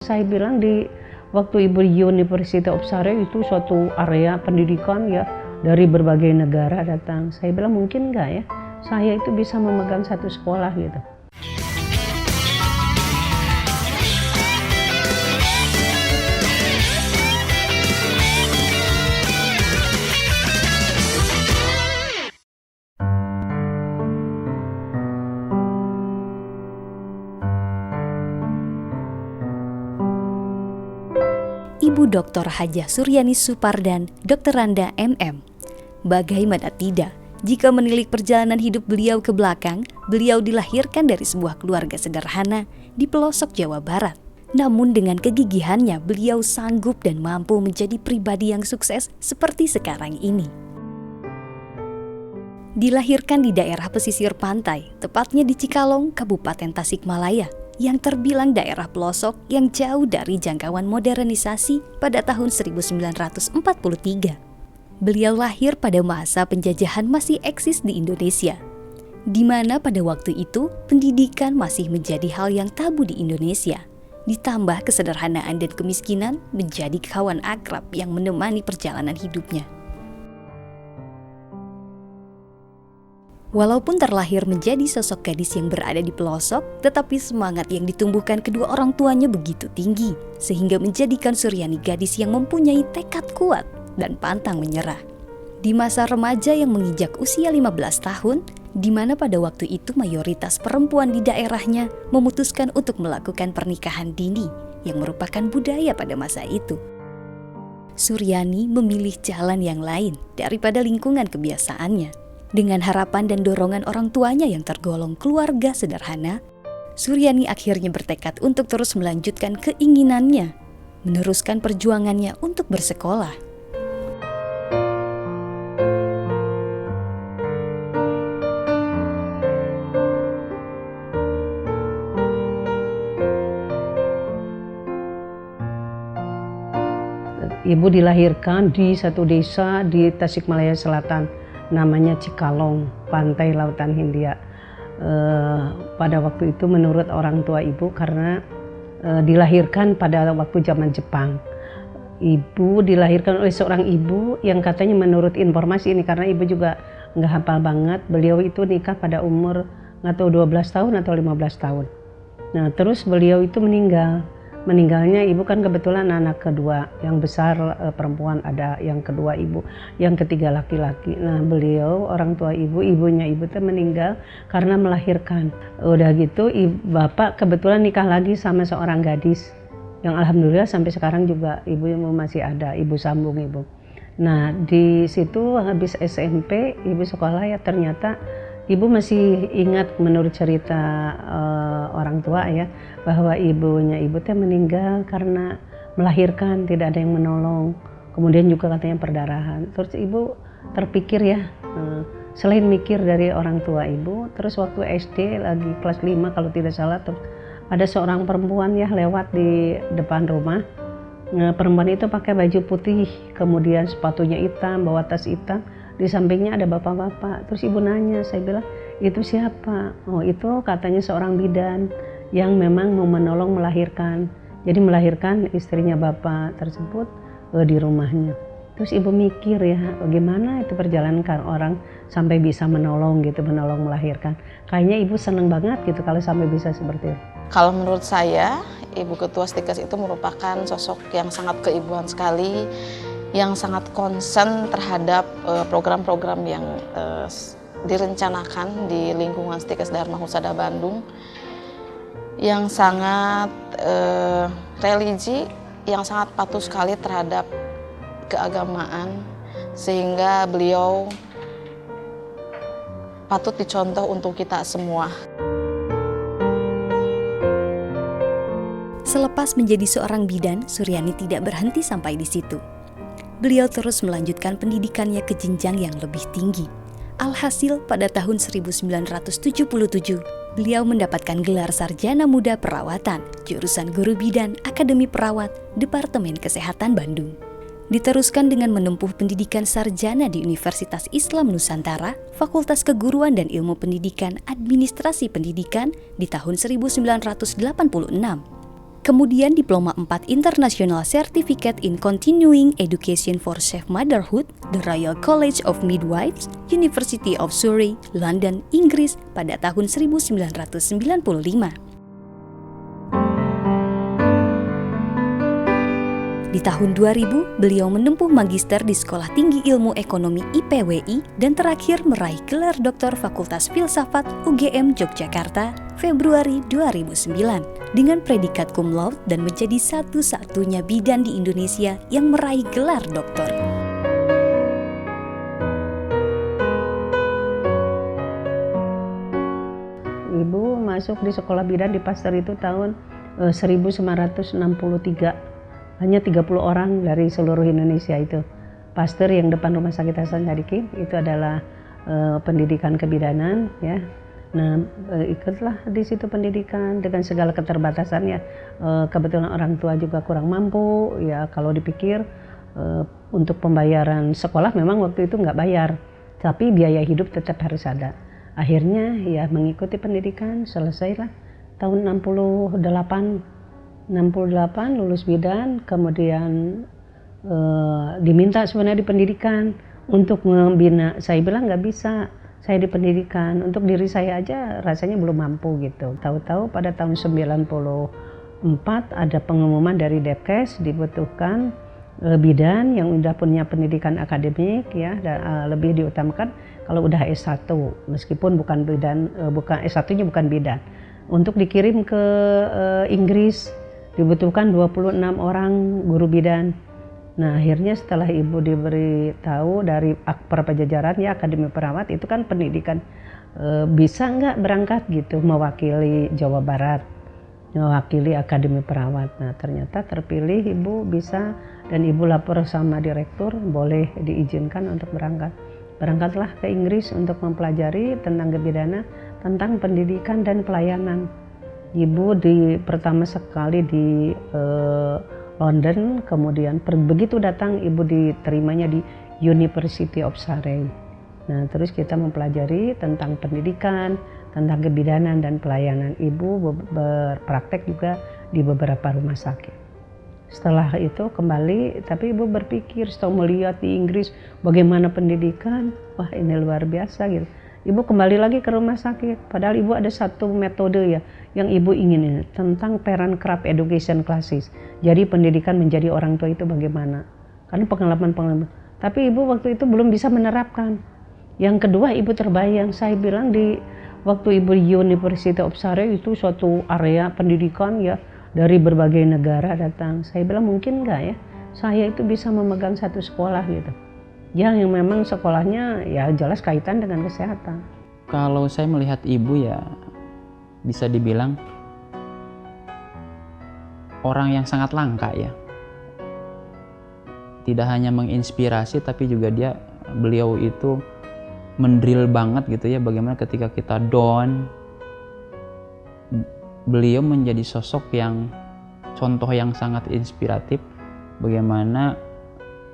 saya bilang di waktu Ibu di University of Surrey itu suatu area pendidikan ya, dari berbagai negara datang. Saya bilang mungkin nggak ya, saya itu bisa memegang satu sekolah gitu. Ibu Dr. Hajah Suryani Supardan, Dr. Randa MM. Bagaimana tidak, jika menilik perjalanan hidup beliau ke belakang, beliau dilahirkan dari sebuah keluarga sederhana di pelosok Jawa Barat. Namun dengan kegigihannya, beliau sanggup dan mampu menjadi pribadi yang sukses seperti sekarang ini. Dilahirkan di daerah pesisir pantai, tepatnya di Cikalong, Kabupaten Tasikmalaya, yang terbilang daerah pelosok yang jauh dari jangkauan modernisasi pada tahun 1943. Beliau lahir pada masa penjajahan masih eksis di Indonesia, di mana pada waktu itu pendidikan masih menjadi hal yang tabu di Indonesia. Ditambah kesederhanaan dan kemiskinan menjadi kawan akrab yang menemani perjalanan hidupnya. Walaupun terlahir menjadi sosok gadis yang berada di pelosok, tetapi semangat yang ditumbuhkan kedua orang tuanya begitu tinggi, sehingga menjadikan Suryani gadis yang mempunyai tekad kuat dan pantang menyerah. Di masa remaja yang menginjak usia 15 tahun, di mana pada waktu itu mayoritas perempuan di daerahnya memutuskan untuk melakukan pernikahan dini yang merupakan budaya pada masa itu. Suryani memilih jalan yang lain daripada lingkungan kebiasaannya. Dengan harapan dan dorongan orang tuanya yang tergolong keluarga sederhana, Suryani akhirnya bertekad untuk terus melanjutkan keinginannya, meneruskan perjuangannya untuk bersekolah. Ibu dilahirkan di satu desa di Tasikmalaya Selatan, namanya Cikalong, pantai Lautan Hindia. Pada waktu itu menurut orang tua ibu, karena dilahirkan pada waktu zaman Jepang. Ibu dilahirkan oleh seorang ibu yang katanya menurut informasi ini, karena ibu juga nggak hafal banget, beliau itu nikah pada umur nggak tahu 12 tahun atau 15 tahun. Nah terus beliau itu meninggalnya ibu kan kebetulan anak kedua, yang besar perempuan ada, yang kedua ibu, yang ketiga laki-laki. Nah beliau, orang tua ibunya ibu tuh meninggal karena melahirkan. Udah gitu bapak kebetulan nikah lagi sama seorang gadis yang alhamdulillah sampai sekarang juga ibu masih ada, ibu sambung ibu. Nah di situ habis SMP ibu sekolah ya, ternyata ibu masih ingat menurut cerita orang tua ya, bahwa ibunya ibu teh meninggal karena melahirkan, tidak ada yang menolong. Kemudian juga katanya perdarahan. Terus ibu terpikir ya, selain mikir dari orang tua ibu, terus waktu SD lagi kelas 5 kalau tidak salah, terus ada seorang perempuan ya lewat di depan rumah. Nah, perempuan itu pakai baju putih, kemudian sepatunya hitam, bawa tas hitam. Di sampingnya ada bapak-bapak. Terus ibu nanya, saya bilang, itu siapa? Oh itu katanya seorang bidan yang memang mau menolong melahirkan. Jadi melahirkan istrinya bapak tersebut di rumahnya. Terus ibu mikir ya, bagaimana itu perjalanan orang sampai bisa menolong gitu, menolong melahirkan. Kayaknya ibu seneng banget gitu kalau sampai bisa seperti itu. Kalau menurut saya, Ibu Ketua Stikes itu merupakan sosok yang sangat keibuan sekali, yang sangat concern terhadap program-program yang direncanakan di lingkungan Stikes Dharma Husada Bandung, yang sangat religi, yang sangat patuh sekali terhadap keagamaan, sehingga beliau patut dicontoh untuk kita semua. Selepas menjadi seorang bidan, Suryani tidak berhenti sampai di situ. Beliau terus melanjutkan pendidikannya ke jenjang yang lebih tinggi. Alhasil pada tahun 1977, beliau mendapatkan gelar Sarjana Muda Perawatan, jurusan Guru Bidan, Akademi Perawat, Departemen Kesehatan Bandung. Diteruskan dengan menempuh pendidikan sarjana di Universitas Islam Nusantara, Fakultas Keguruan dan Ilmu Pendidikan Administrasi Pendidikan di tahun 1986. Kemudian Diploma 4 International Certificate in Continuing Education for Safe Motherhood, The Royal College of Midwives, University of Surrey, London, Inggris pada tahun 1995. Di tahun 2000, beliau menempuh magister di Sekolah Tinggi Ilmu Ekonomi IPWI dan terakhir meraih gelar Doktor Fakultas Filsafat UGM Yogyakarta Februari 2009 dengan predikat cum laude dan menjadi satu-satunya bidan di Indonesia yang meraih gelar doktor. Ibu masuk di sekolah bidan di Pasteur itu tahun 1963. Hanya 30 orang dari seluruh Indonesia itu. Pasteur yang depan Rumah Sakit Hasan Sadikin itu adalah pendidikan kebidanan, ya. Nah, ikutlah di situ pendidikan dengan segala keterbatasannya. Kebetulan orang tua juga kurang mampu, ya. Kalau dipikir untuk pembayaran sekolah memang waktu itu nggak bayar, tapi biaya hidup tetap harus ada. Akhirnya ya mengikuti pendidikan, selesailah tahun 68 lulus bidan, kemudian diminta sebenarnya di pendidikan untuk membina. Saya bilang nggak bisa, saya di pendidikan, untuk diri saya aja rasanya belum mampu gitu. Tahu-tahu pada tahun 94 ada pengumuman dari Depkes dibutuhkan bidan yang udah punya pendidikan akademik, ya, lebih diutamakan kalau udah S1 meskipun bukan bidan, bukan S1-nya bukan bidan, untuk dikirim ke Inggris. Dibutuhkan 26 orang guru bidan. Nah, akhirnya setelah ibu diberi tahu dari Akper Pajajaran, ya, Akademi Perawat itu kan pendidikan, bisa nggak berangkat gitu mewakili Jawa Barat, mewakili Akademi Perawat. Nah, ternyata terpilih, ibu bisa, dan ibu lapor sama direktur boleh diizinkan untuk berangkat. Berangkatlah ke Inggris untuk mempelajari tentang kebidanan, tentang pendidikan dan pelayanan. Ibu pertama sekali di London, kemudian begitu datang ibu diterimanya di University of Surrey. Nah, terus kita mempelajari tentang pendidikan, tentang kebidanan dan pelayanan. Ibu berpraktek juga di beberapa rumah sakit. Setelah itu kembali, tapi ibu berpikir setelah melihat di Inggris bagaimana pendidikan, wah ini luar biasa gitu. Ibu kembali lagi ke rumah sakit, padahal ibu ada satu metode, ya, yang ibu ingin, tentang parent craft education classes. Jadi pendidikan menjadi orang tua itu bagaimana? Karena pengalaman. Tapi ibu waktu itu belum bisa menerapkan. Yang kedua, ibu terbayang, saya bilang di waktu ibu di University of Surrey itu suatu area pendidikan, ya, dari berbagai negara datang. Saya bilang mungkin nggak ya, saya itu bisa memegang satu sekolah gitu. Yang memang sekolahnya ya jelas kaitan dengan kesehatan. Kalau saya melihat ibu, ya bisa dibilang orang yang sangat langka, ya. Tidak hanya menginspirasi, tapi juga beliau itu mendrill banget gitu, ya, bagaimana ketika kita down, beliau menjadi sosok yang contoh yang sangat inspiratif, bagaimana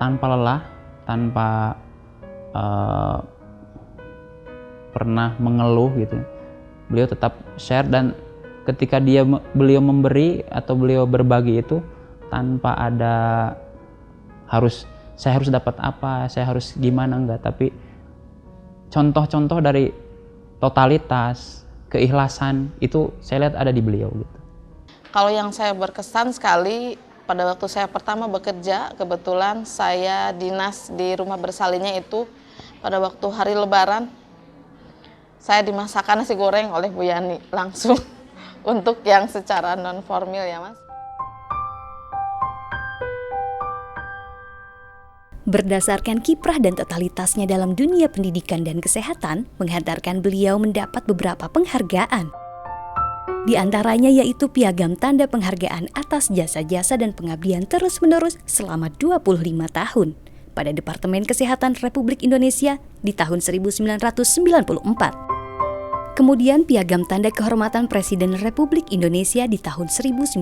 tanpa lelah, tanpa pernah mengeluh gitu, beliau tetap share, dan ketika beliau memberi atau beliau berbagi itu tanpa ada saya harus dapat apa, saya harus gimana, enggak, tapi contoh-contoh dari totalitas, keikhlasan itu saya lihat ada di beliau gitu. Kalau yang saya berkesan sekali, pada waktu saya pertama bekerja, kebetulan saya dinas di rumah bersalinnya itu pada waktu hari Lebaran, saya dimasakkan nasi goreng oleh Bu Yani langsung untuk yang secara non formal, ya, Mas. Berdasarkan kiprah dan totalitasnya dalam dunia pendidikan dan kesehatan, menghantarkan beliau mendapat beberapa penghargaan. Di antaranya yaitu Piagam Tanda Penghargaan atas jasa-jasa dan pengabdian terus-menerus selama 25 tahun pada Departemen Kesehatan Republik Indonesia di tahun 1994. Kemudian Piagam Tanda Kehormatan Presiden Republik Indonesia di tahun 1995.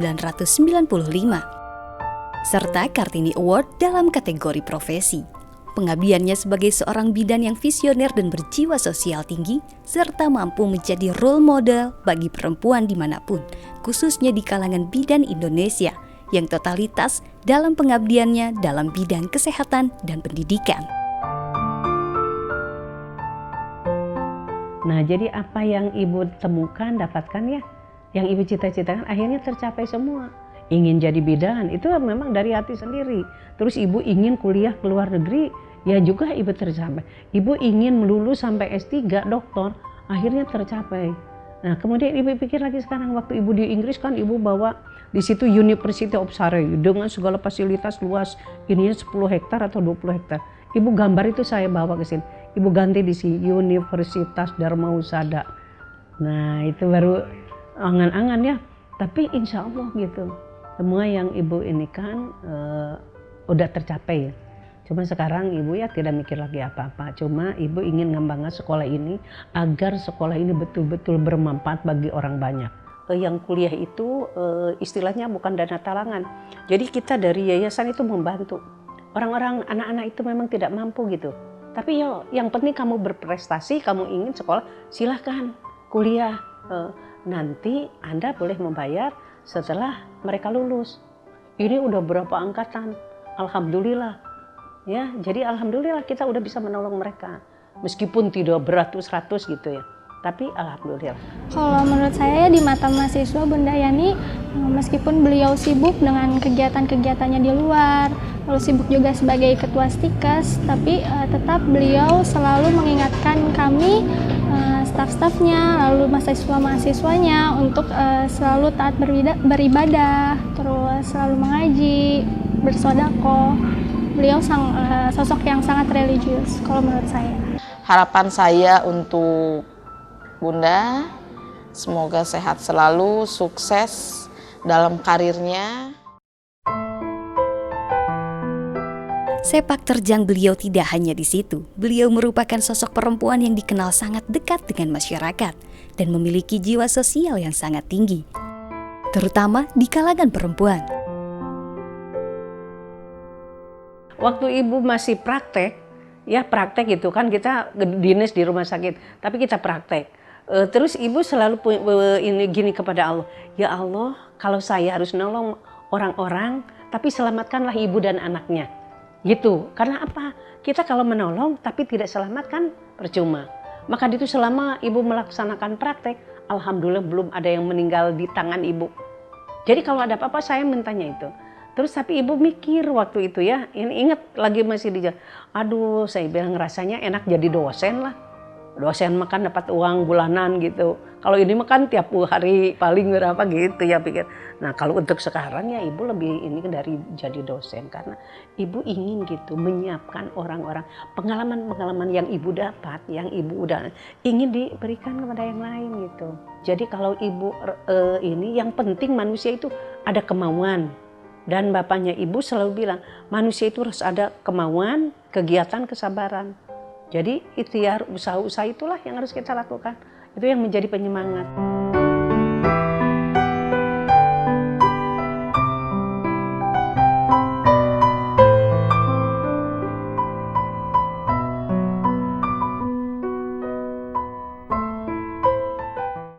Serta Kartini Award dalam kategori profesi. pengabdiannya sebagai seorang bidan yang visioner dan berjiwa sosial tinggi, serta mampu menjadi role model bagi perempuan dimanapun, khususnya di kalangan bidan Indonesia, yang totalitas dalam pengabdiannya dalam bidang kesehatan dan pendidikan. Nah, jadi apa yang ibu temukan, dapatkan ya, yang ibu cita-citakan akhirnya tercapai semua. Ingin jadi bidan, itu memang dari hati sendiri. Terus ibu ingin kuliah ke luar negeri, ya juga ibu tercapai. Ibu ingin lulus sampai S3 doktor, akhirnya tercapai. Nah, kemudian ibu pikir lagi sekarang waktu ibu di Inggris kan ibu bawa di situ University of Surrey dengan segala fasilitas luas, ininya 10 hektar atau 20 hektar. Ibu gambar itu saya bawa ke sini. Ibu ganti di sini Universitas Dharma Husada. Nah, itu baru angan-angan ya. Tapi insya Allah gitu. Semua yang ibu ini kan udah tercapai ya. Cuma sekarang ibu ya tidak mikir lagi apa-apa. Cuma ibu ingin ngembangkan sekolah ini agar sekolah ini betul-betul bermanfaat bagi orang banyak. Yang kuliah itu istilahnya bukan dana talangan. Jadi kita dari yayasan itu membantu. Orang-orang anak-anak itu memang tidak mampu gitu. Tapi yo, yang penting kamu berprestasi, kamu ingin sekolah, silahkan kuliah. Nanti Anda boleh membayar setelah mereka lulus. Ini udah berapa angkatan, alhamdulillah. Ya, jadi alhamdulillah kita udah bisa menolong mereka. Meskipun tidak beratus-ratus gitu ya. Tapi alhamdulillah. Kalau menurut saya di mata mahasiswa Bunda Yani, meskipun beliau sibuk dengan kegiatan-kegiatannya di luar, lalu sibuk juga sebagai ketua Stikes, tapi tetap beliau selalu mengingatkan kami, staf-stafnya, lalu mahasiswa-mahasiswanya untuk selalu taat beribadah, terus selalu mengaji, bersedekah. Beliau sosok yang sangat religius kalau menurut saya. Harapan saya untuk Bunda, semoga sehat selalu, sukses dalam karirnya. Sepak terjang beliau tidak hanya di situ. Beliau merupakan sosok perempuan yang dikenal sangat dekat dengan masyarakat dan memiliki jiwa sosial yang sangat tinggi, terutama di kalangan perempuan. Waktu ibu masih praktek, ya praktek itu kan kita dinas di rumah sakit, tapi kita praktek. Terus ibu selalu ini gini kepada Allah, ya Allah, kalau saya harus nolong orang-orang, tapi selamatkanlah ibu dan anaknya. Gitu, karena apa? Kita kalau menolong tapi tidak selamatkan percuma. Maka itu selama ibu melaksanakan praktek, alhamdulillah belum ada yang meninggal di tangan ibu. Jadi kalau ada apa-apa saya mintanya itu. Terus tapi ibu mikir waktu itu ya, ini ingat lagi masih di jalan. Aduh, saya bilang rasanya enak jadi dosen lah. Dosen makan dapat uang bulanan gitu. Kalau ini makan tiap hari paling berapa gitu ya pikir. Nah kalau untuk sekarang ya ibu lebih ini dari jadi dosen. Karena ibu ingin gitu menyiapkan orang-orang pengalaman-pengalaman yang ibu dapat. Yang ibu udah ingin diberikan kepada yang lain gitu. Jadi kalau ibu ini yang penting manusia itu ada kemauan. Dan bapaknya ibu selalu bilang manusia itu harus ada kemauan, kegiatan, kesabaran. Jadi ikhtiar usaha-usaha itulah yang harus kita lakukan. Itu yang menjadi penyemangat.